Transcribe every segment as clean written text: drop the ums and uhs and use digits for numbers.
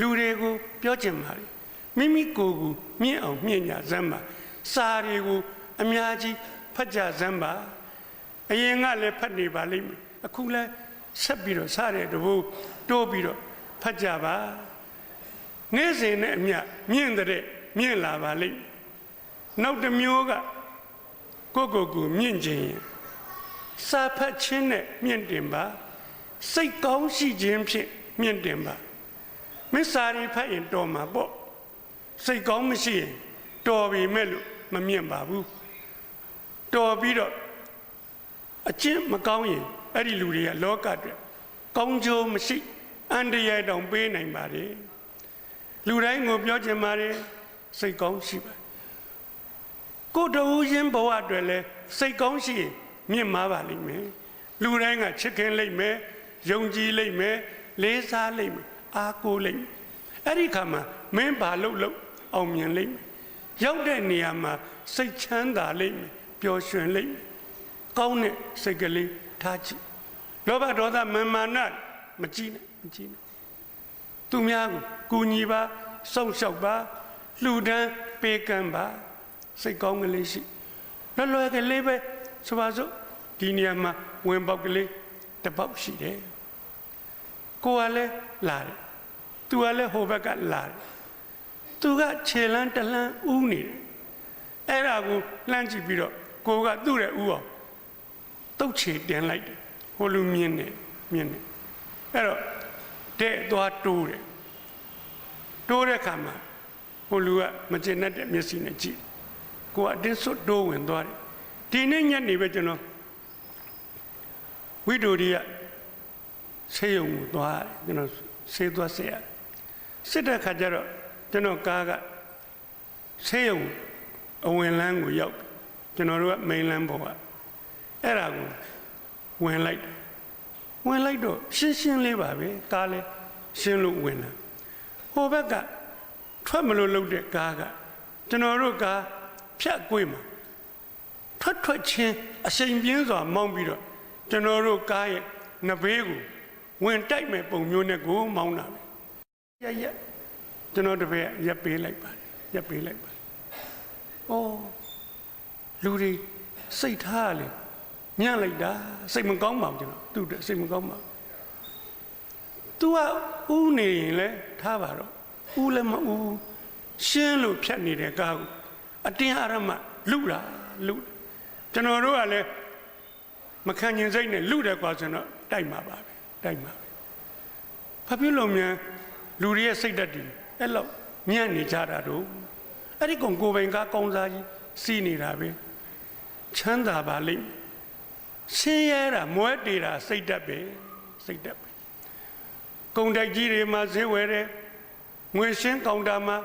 လူတွေကိုပြောချင်ပါလေမိမိကိုယ်ကိုမြင့်အောင်မြင့်ညာစမ်းပါစာတွေကိုအများကြီးဖတ်ကြစမ်းပါအရင်ကလည်းဖတ်နေပါလိမ့်မယ်အခုလည်းဆက်ပြီးတော့စားတဲ့တဘိုးတိုးပြီးတော့ဖတ်ကြပါနေ့စဉ်နဲ့အမျှမြင့်တဲ့မြင့်လာပါလိမ့်နောက်တစ်မျိုးကကိုမြင့်ခြင်းစာဖတ်ခြင်းနဲ့မြင့်တင်ပါစိတ်ကောင်းရှိခြင်းဖြင့်မြင့်တင်ပါမစ္စာရီဖတ်ရင်တော်မှာပေါ့စိတ်ကောင်းမရှိရင်တော်ပြီမဲ့လို့မမြင့်ပါဘူးတော်ပြီးတော့အကျင့်မကောင်းရင်အဲ့ဒီလူတွေကလောကအတွက်ကောင်းကျိုးမရှိအန္တရာယ်တောင်ပေးနိုင်ပါတယ်လူတိုင်းကိုပြောချင်ပါတယ်စိတ်ကောင်းရှိပါကိုတူချင်းဘဝအတွက်လည်းစိတ်ကောင်းရှိရင်မြင့်မားပါလိမ့်မယ်လူတိုင်းကချစ်ခင်လိမ့်မယ်ယုံကြည်လိမ့်မယ်လေးစားလိမ့်မယ်အားကိုးလိမ့်မယ်အဲ့ဒီခါမှာမင်းဘာလို့အောင်မြင်လိမ့်မယ်ရောက်တဲ့နေရာမှာစိတ်ချမ်းသာလိမ့်မယ်ပျော်ရွှင်လိမ့်မယ်ကောင်းတဲ့စိတ်ကလေးထားကြည့်လောဘဒေါသမာနမကြည့်နဲ့သူများကိုကူညီပါစောင့်ရှောက်ပါလှူဒန်းပေးကမ်းပါစိတ်ကောင်းကလေးရှိလွယ်ကလေးပဲဆိုပါစို့ဒီနေရာမှာဝင်ပေါက်ကလေးတစ်ပေါက်ရှိတယ်ကိုကလည်းလာတယ်သူကလည်းဟိုဘက်ကလာတယ်သူကခြေလန်းတလန်းဥနေတယ်အဲ့ဒါကိုလှမ်းကြည့်ပြီးတော့ကိုကသူ့ရဲ့ဥအောင်တုတ်ချေတင်လိုက်တယ်ဟိုလူမြင်နေအဲ့တော့တဲ့သွားတိုးတယ်တဲ့ခါမှာဟိုလူကမကျင်တတ်တဲ့မျက်စိနဲ့ကြည့်ကိုကအတင်းစွတ်တိုးဝင်သွားတယ်ဒီနေ့ညနေပဲကျွန်တော်ဝိဒ္ဓိယဆေးရုံကိုသွားကျွန်တော်ဆေးသွားဆေးရစစ်တဲ့ခါကျတော့ကျွန်တော်ကားကဆေးရုံအဝင်လမ်းကိုရောက်ကျွန်တော်တို့ကမိန်လမ်းပေါ်ကအဲ့ဒါကိုဝင်လိုက်တော့ရှင်းလေးပါပဲကားလဲရှင်းလို့ဝင်လာဟိုဘက်ကထွက်မလို့လုပ်တဲ့ကားကကျွန်တော်တို့ကားဖြတ်ကွေးမှာထွက်ချင်းအရှိန်ပြင်းစွာမောင်းပြီးတော့ကျွန်တော်တို့ကားရဲ့နဘေးကိုဝင်တိုက်မဲ့ပုံမျိုးနဲ့ကိုမောင်းတာပဲရက်ကျွန်တော်တပည့်ရက်ပေးလိုက်ပါတယ်ဩလူတွေစိတ်ထားလေညံ့လိုက်တာစိတ်မကောင်းပါဘူးကျွန်တော်သူ့စိတ်မကောင်းပါဘူး तू ကဥနေရင်လဲထားပါတော့ဥလည်းမဥရှင်းလို့ဖြတ်နေတဲ့ကားကိုအတင်းအရမလူကျွန်တော်တို့ကလည်းမခံကျင်စိတ်နဲ့လူတယ်ကွာဆိုတော့တိုက်မှာပါပဲဘာဖြစ်လို့များလူတွေရဲ့စိတ်ဓာတ်တွေအဲ့လောက်ညံ့နေကြတာတော့အဲ့ဒီကိုပိုင်ကားကောင်းစားကြီးစီးနေတာပဲချမ်းသာပါလိမ့်ဆင်းရဲတာမွဲတေတာစိတ်ဓာတ်ပဲကုန်တိုက်ကြီးတွေမှာဈေးဝယ်တယ်ငွေရှင်းကောင်တာမှာ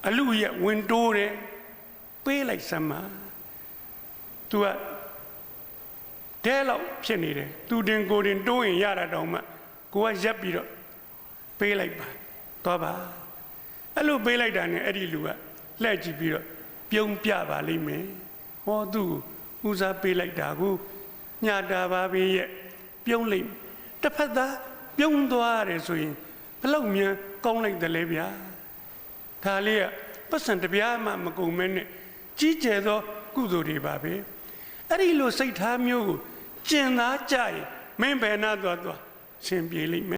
အလူရဲ့ဝင်တိုးတယ်ပေးလိုက်စမ်းမှာ तू ကတဲလောက်ဖြစ်နေတယ်သူတင်ကိုတင်တိုးရင်ရတာတောင်မှကိုကရက်ပြီးတော့ပေးလိုက်ပါသွားပါအဲ့လိုပေးလိုက်တာနဲ့အဲ့ဒီလူကလှည့်ကြည့်ပြီးတော့ပြုံးပြပါလိမ့်မယ်ဟောသူ့ကိုဦးစားပေးလိုက်တာကိုညတာပါပဲရဲ့ပြုံးလိုက်တစ်ဖက်သားပြုံးသွားတယ်ဆိုရင်ဘလောက်မြန်ကောင်းလိုက်တယ်လေဗျာဒါလေးကပတ်စံတပြားမှမကုန်မဲနဲ့ကြီးကျယ်သောကုသိုလ်တွေပါပဲအဲ့ဒီလိုစိတ်ထားမျိုးကိုကျင်သားကြရင်မင်းဘယ်နာသွားရှင်ပြေလိမ့်မယ်